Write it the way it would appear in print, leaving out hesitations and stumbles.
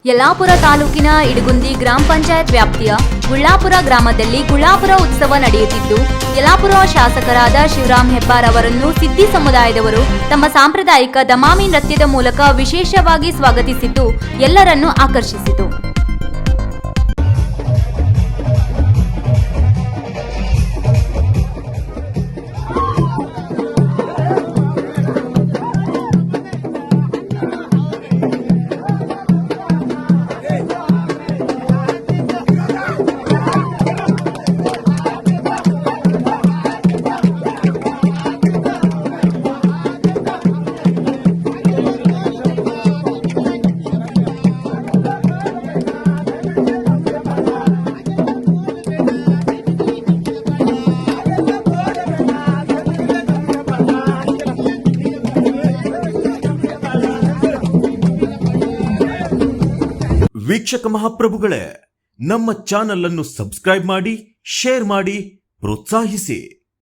ಯಲ್ಲಾಪುರ ತಾಲೂಕಿನ ಇಡಗುಂದಿ ಗ್ರಾಮ ಪಂಚಾಯತ್ ವ್ಯಾಪ್ತಿಯ ಗುಳ್ಳಾಪುರ ಗ್ರಾಮದಲ್ಲಿ ಗುಳ್ಳಾಪುರ ಉತ್ಸವ ನಡೆಯುತ್ತಿದ್ದು, ಯಲ್ಲಾಪುರ ಶಾಸಕರಾದ ಶಿವರಾಮ್ ಹೆಬ್ಬಾರ್ ಅವರನ್ನು ಸಿದ್ದಿ ಸಮುದಾಯದವರು ತಮ್ಮ ಸಾಂಪ್ರದಾಯಿಕ ದಮಾಮಿ ನೃತ್ಯದ ಮೂಲಕ ವಿಶೇಷವಾಗಿ ಸ್ವಾಗತಿಸಿದ್ದು ಎಲ್ಲರನ್ನೂ ಆಕರ್ಷಿಸಿತು. ವೀಕ್ಷಕ ಮಹಾಪ್ರಭುಗಳೇ, ನಮ್ಮ ಚಾನಲ್ ಅನ್ನು ಸಬ್ಸ್ಕ್ರೈಬ್ ಮಾಡಿ, ಶೇರ್ ಮಾಡಿ, ಪ್ರೋತ್ಸಾಹಿಸಿ.